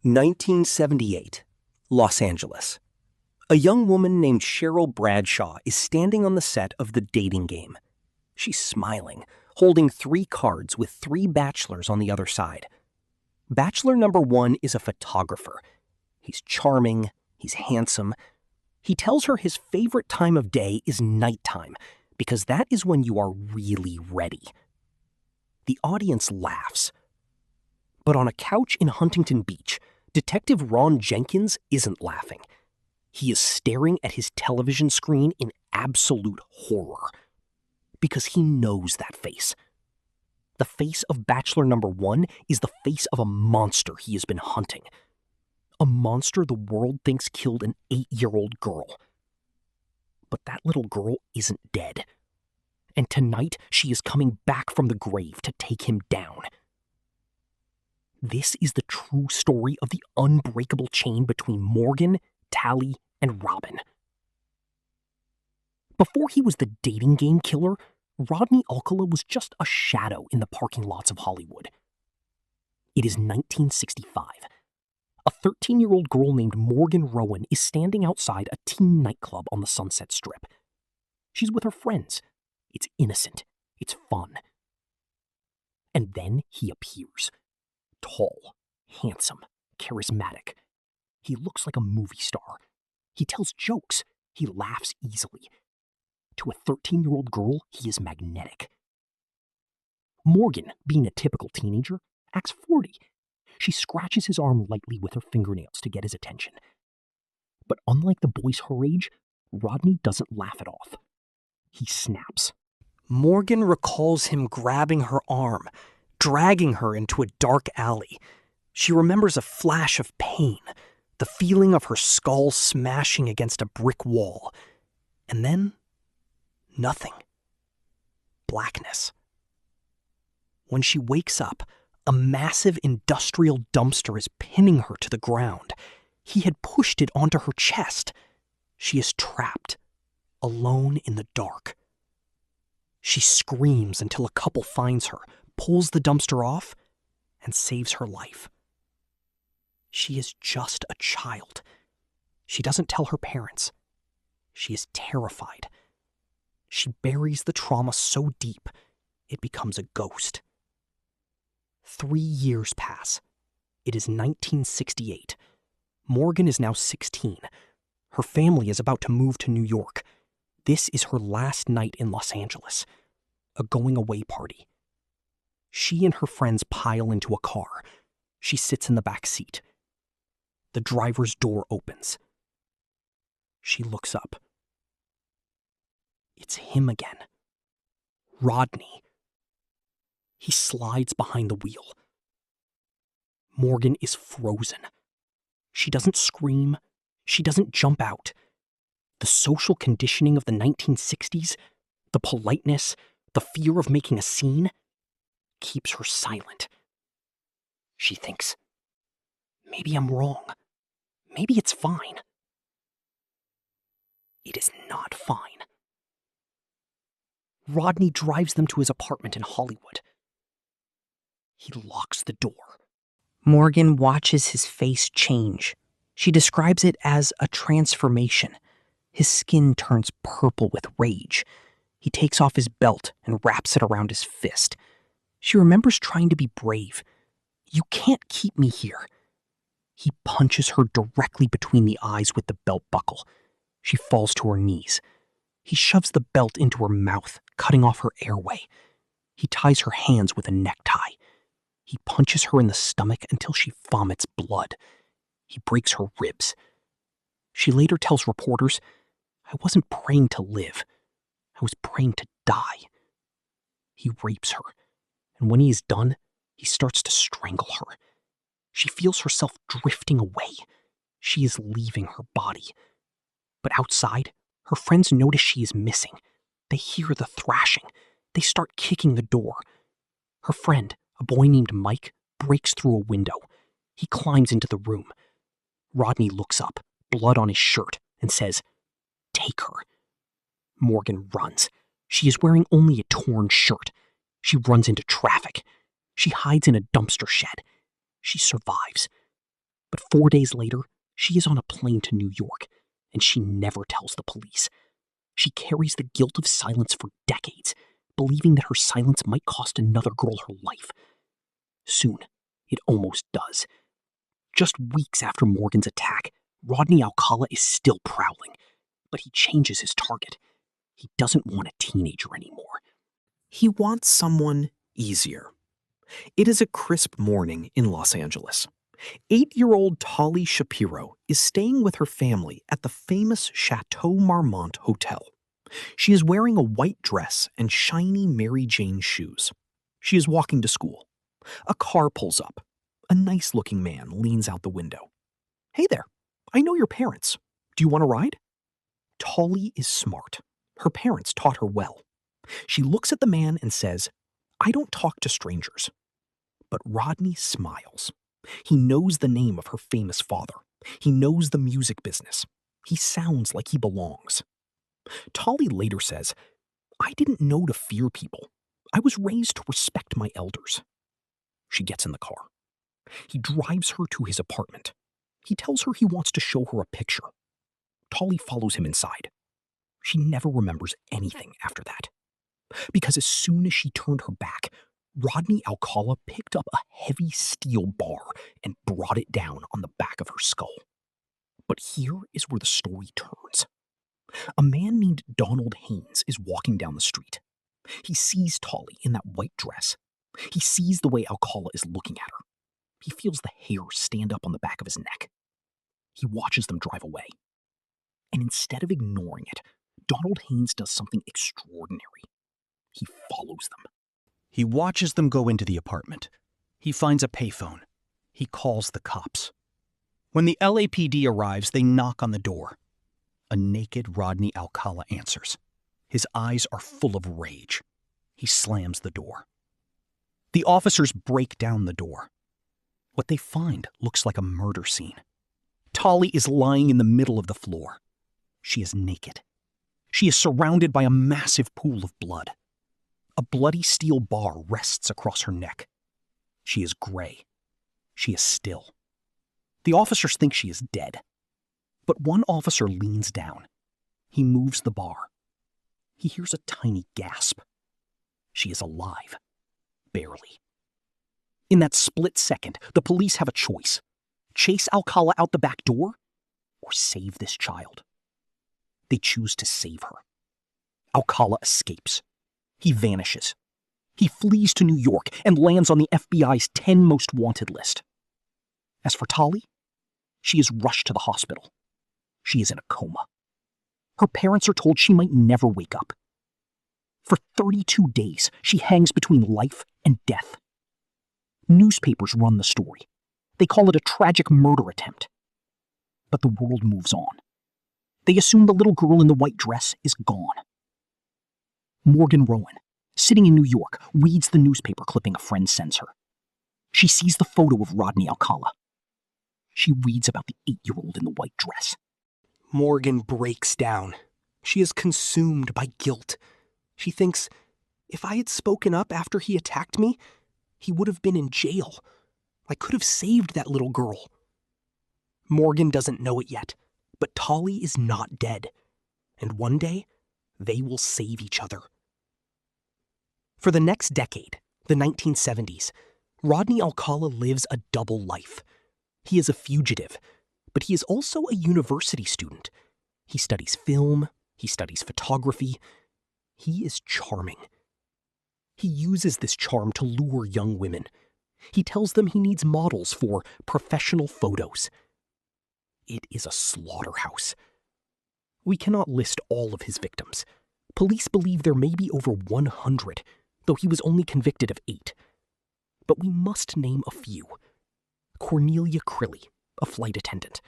1978, Los Angeles. A young woman named Cheryl Bradshaw is standing on the set of The Dating Game. She's smiling, holding 3 cards with 3 bachelors on the other side. Bachelor number 1 is a photographer. He's charming, he's handsome. He tells her his favorite time of day is nighttime, because that is when you are really ready. The audience laughs. But on a couch in Huntington Beach, Detective Ron Jenkins isn't laughing. He is staring at his television screen in absolute horror. Because he knows that face. The face of Bachelor number 1 is the face of a monster he has been hunting. A monster the world thinks killed an 8-year-old girl. But that little girl isn't dead. And tonight, she is coming back from the grave to take him down. This is the true story of the unbreakable chain between Morgan, Tali, and Robin. Before he was the dating game killer, Rodney Alcala was just a shadow in the parking lots of Hollywood. It is 1965. A 13-year-old girl named Morgan Rowan is standing outside a teen nightclub on the Sunset Strip. She's with her friends. It's innocent. It's fun. And then he appears. Tall, handsome, charismatic. He looks like a movie star. He tells jokes. He laughs easily. To a 13-year-old girl, he is magnetic. Morgan, being a typical teenager, acts flirty. She scratches his arm lightly with her fingernails to get his attention. But unlike the boys her age, Rodney doesn't laugh it off. He snaps. Morgan recalls him grabbing her arm, dragging her into a dark alley. She remembers a flash of pain, the feeling of her skull smashing against a brick wall. And then, nothing. Blackness. When she wakes up, a massive industrial dumpster is pinning her to the ground. He had pushed it onto her chest. She is trapped, alone in the dark. She screams until a couple finds her, pulls the dumpster off, and saves her life. She is just a child. She doesn't tell her parents. She is terrified. She buries the trauma so deep, it becomes a ghost. 3 years pass. It is 1968. Morgan is now 16. Her family is about to move to New York. This is her last night in Los Angeles. A going-away party. She and her friends pile into a car. She sits in the back seat. The driver's door opens. She looks up. It's him again. Rodney. He slides behind the wheel. Morgan is frozen. She doesn't scream. She doesn't jump out. The social conditioning of the 1960s, the politeness, the fear of making a scene, keeps her silent. She thinks, maybe I'm wrong. Maybe it's fine. It is not fine. Rodney drives them to his apartment in Hollywood. He locks the door. Morgan watches his face change. She describes it as a transformation. His skin turns purple with rage. He takes off his belt and wraps it around his fist. She remembers trying to be brave. You can't keep me here. He punches her directly between the eyes with the belt buckle. She falls to her knees. He shoves the belt into her mouth, cutting off her airway. He ties her hands with a necktie. He punches her in the stomach until she vomits blood. He breaks her ribs. She later tells reporters, I wasn't praying to live. I was praying to die. He rapes her, and when he is done, he starts to strangle her. She feels herself drifting away. She is leaving her body. But outside, her friends notice she is missing. They hear the thrashing. They start kicking the door. Her friend, a boy named Mike, breaks through a window. He climbs into the room. Rodney looks up, blood on his shirt, and says, Take her. Morgan runs. She is wearing only a torn shirt. She runs into traffic. She hides in a dumpster shed. She survives. But 4 days later, she is on a plane to New York, and she never tells the police. She carries the guilt of silence for decades, believing that her silence might cost another girl her life. Soon, it almost does. Just weeks after Morgan's attack, Rodney Alcala is still prowling, but he changes his target. He doesn't want a teenager anymore. He wants someone easier. It is a crisp morning in Los Angeles. 8-year-old Tali Shapiro is staying with her family at the famous Chateau Marmont Hotel. She is wearing a white dress and shiny Mary Jane shoes. She is walking to school. A car pulls up. A nice-looking man leans out the window. "Hey there, I know your parents. Do you want to ride?" Tali is smart. Her parents taught her well. She looks at the man and says, "I don't talk to strangers." But Rodney smiles. He knows the name of her famous father. He knows the music business. He sounds like he belongs. Tali later says, "I didn't know to fear people. I was raised to respect my elders." She gets in the car. He drives her to his apartment. He tells her he wants to show her a picture. Tali follows him inside. She never remembers anything after that. Because as soon as she turned her back, Rodney Alcala picked up a heavy steel bar and brought it down on the back of her skull. But here is where the story turns. A man named Donald Haynes is walking down the street. He sees Tali in that white dress. He sees the way Alcala is looking at her. He feels the hair stand up on the back of his neck. He watches them drive away. And instead of ignoring it, Donald Haynes does something extraordinary. He follows them. He watches them go into the apartment. He finds a payphone. He calls the cops. When the LAPD arrives, they knock on the door. A naked Rodney Alcala answers. His eyes are full of rage. He slams the door. The officers break down the door. What they find looks like a murder scene. Tali is lying in the middle of the floor. She is naked. She is surrounded by a massive pool of blood. A bloody steel bar rests across her neck. She is gray. She is still. The officers think she is dead. But one officer leans down. He moves the bar. He hears a tiny gasp. She is alive. Barely. In that split second, the police have a choice. Chase Alcala out the back door or save this child. They choose to save her. Alcala escapes. He vanishes. He flees to New York and lands on the FBI's 10 most wanted list. As for Tali, she is rushed to the hospital. She is in a coma. Her parents are told she might never wake up. For 32 days, she hangs between life and death. Newspapers run the story. They call it a tragic murder attempt. But the world moves on. They assume the little girl in the white dress is gone. Morgan Rowan, sitting in New York, reads the newspaper clipping a friend sends her. She sees the photo of Rodney Alcala. She reads about the 8-year-old in the white dress. Morgan breaks down. She is consumed by guilt. She thinks, if I had spoken up after he attacked me, he would have been in jail. I could have saved that little girl. Morgan doesn't know it yet, but Tali is not dead. And one day, they will save each other. For the next decade, the 1970s, Rodney Alcala lives a double life. He is a fugitive, but he is also a university student. He studies film, he studies photography. He is charming. He uses this charm to lure young women. He tells them he needs models for professional photos. It is a slaughterhouse. We cannot list all of his victims. Police believe there may be over 100, though he was only convicted of 8. But we must name a few. Cornelia Crilly, a flight attendant.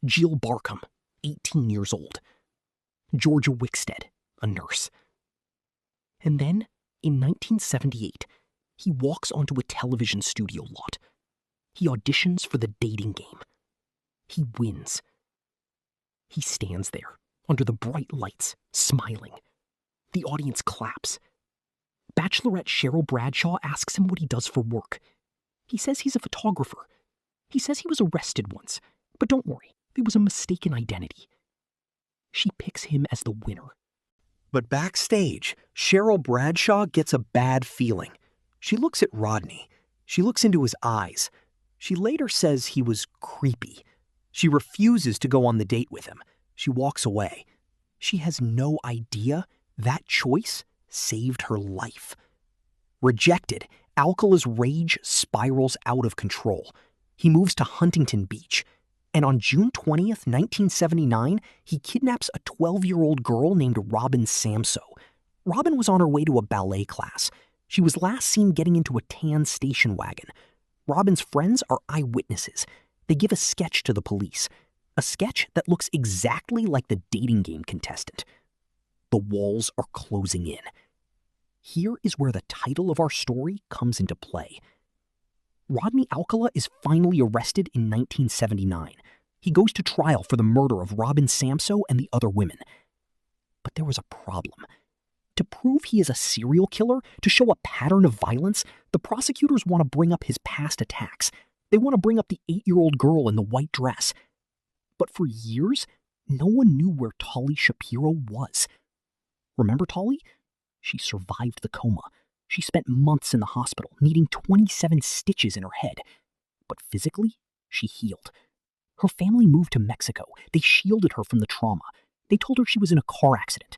Jill Barkham, 18 years old. Georgia Wickstead, a nurse. And then, in 1978, he walks onto a television studio lot. He auditions for the dating game. He wins. He stands there, under the bright lights, smiling. The audience claps. Bachelorette Cheryl Bradshaw asks him what he does for work. He says he's a photographer. He says he was arrested once, but don't worry, it was a mistaken identity. She picks him as the winner. But backstage, Cheryl Bradshaw gets a bad feeling. She looks at Rodney. She looks into his eyes. She later says he was creepy. She refuses to go on the date with him. She walks away. She has no idea that choice saved her life. Rejected, Alcala's rage spirals out of control. He moves to Huntington Beach, and on June 20th, 1979, he kidnaps a 12-year-old girl named Robin Samso. Robin was on her way to a ballet class. She was last seen getting into a tan station wagon. Robin's friends are eyewitnesses. They give a sketch to the police, a sketch that looks exactly like the dating game contestant. The walls are closing in. Here is where the title of our story comes into play. Rodney Alcala is finally arrested in 1979. He goes to trial for the murder of Robin Samso and the other women. But there was a problem. To prove he is a serial killer, to show a pattern of violence, the prosecutors want to bring up his past attacks. They want to bring up the 8-year-old girl in the white dress. But for years, no one knew where Tali Shapiro was. Remember Tali? She survived the coma. She spent months in the hospital, needing 27 stitches in her head. But physically, she healed. Her family moved to Mexico. They shielded her from the trauma. They told her she was in a car accident.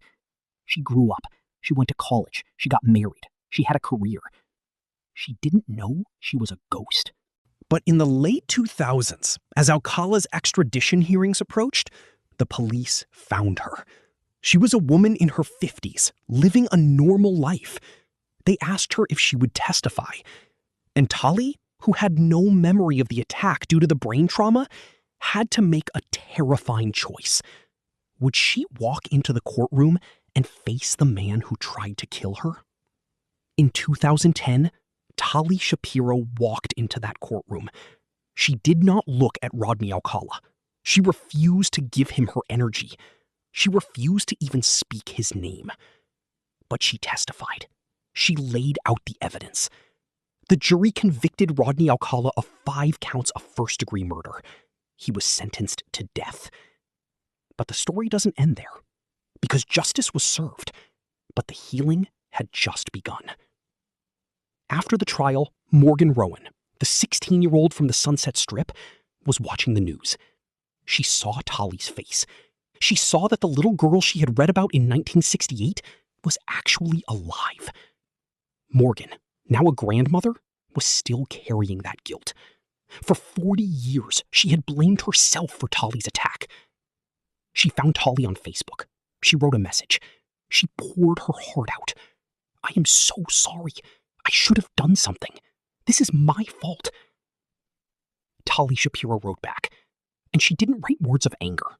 She grew up. She went to college. She got married. She had a career. She didn't know she was a ghost. But in the late 2000s, as Alcala's extradition hearings approached, the police found her. She was a woman in her 50s, living a normal life. They asked her if she would testify. And Tali, who had no memory of the attack due to the brain trauma, had to make a terrifying choice. Would she walk into the courtroom and face the man who tried to kill her? In 2010, Tali Shapiro walked into that courtroom. She did not look at Rodney Alcala. She refused to give him her energy. She refused to even speak his name. But she testified. She laid out the evidence. The jury convicted Rodney Alcala of 5 counts of first-degree murder. He was sentenced to death. But the story doesn't end there, because justice was served, but the healing had just begun. After the trial, Morgan Rowan, the 16-year-old from the Sunset Strip, was watching the news. She saw Tali's face. She saw that the little girl she had read about in 1968 was actually alive. Morgan, now a grandmother, was still carrying that guilt. For 40 years, she had blamed herself for Tali's attack. She found Tali on Facebook. She wrote a message. She poured her heart out. "I am so sorry. I should have done something. This is my fault." Tali Shapiro wrote back, and she didn't write words of anger.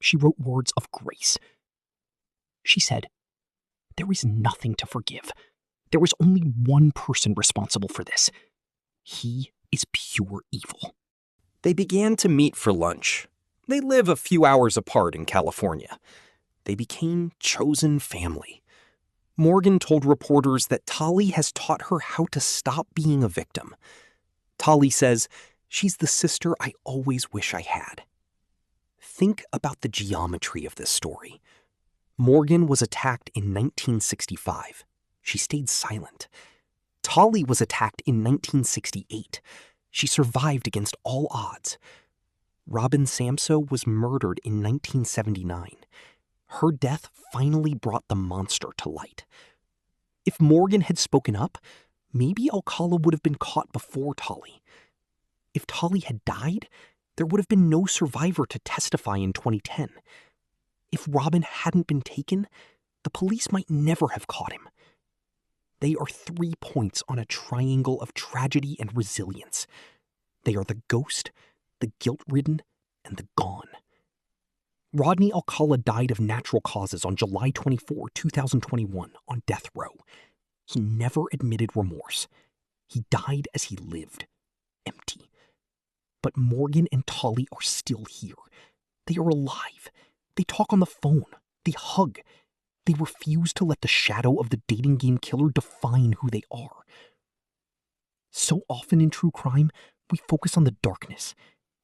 She wrote words of grace. She said, "There is nothing to forgive. There is only one person responsible for this. He is pure evil." They began to meet for lunch. They live a few hours apart in California. They became chosen family. Morgan told reporters that Tali has taught her how to stop being a victim. Tali says, "She's the sister I always wish I had." Think about the geometry of this story. Morgan was attacked in 1965. She stayed silent. Tali was attacked in 1968. She survived against all odds. Robin Samso was murdered in 1979. Her death finally brought the monster to light. If Morgan had spoken up, maybe Alcala would have been caught before Tali. If Tali had died, there would have been no survivor to testify in 2010. If Robin hadn't been taken, the police might never have caught him. They are 3 points on a triangle of tragedy and resilience. They are the ghost, the guilt-ridden, and the gone. Rodney Alcala died of natural causes on July 24, 2021, on death row. He never admitted remorse. He died as he lived, empty. But Morgan and Tali are still here. They are alive. They talk on the phone. They hug. They refuse to let the shadow of the dating game killer define who they are. So often in true crime, We focus on the darkness.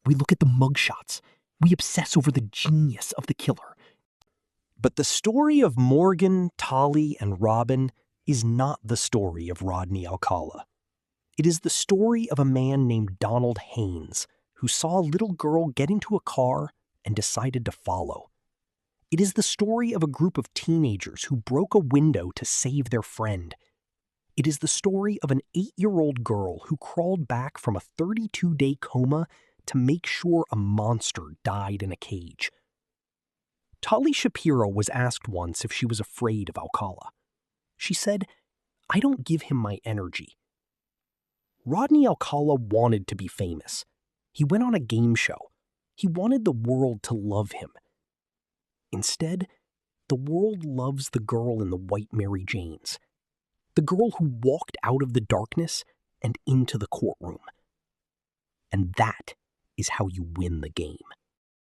We look at the mugshots. We obsess over the genius of the killer. But the story of Morgan, Tali, and Robin is not the story of Rodney Alcala. It is the story of a man named Donald Haynes who saw a little girl get into a car and decided to follow. It is the story of a group of teenagers who broke a window to save their friend. It is the story of an 8-year-old girl who crawled back from a 32-day coma to make sure a monster died in a cage. Tali Shapiro was asked once if she was afraid of Alcala. She said, "I don't give him my energy." Rodney Alcala wanted to be famous. He went on a game show. He wanted the world to love him. Instead, the world loves the girl in the white Mary Janes, the girl who walked out of the darkness and into the courtroom. And that is how you win the game.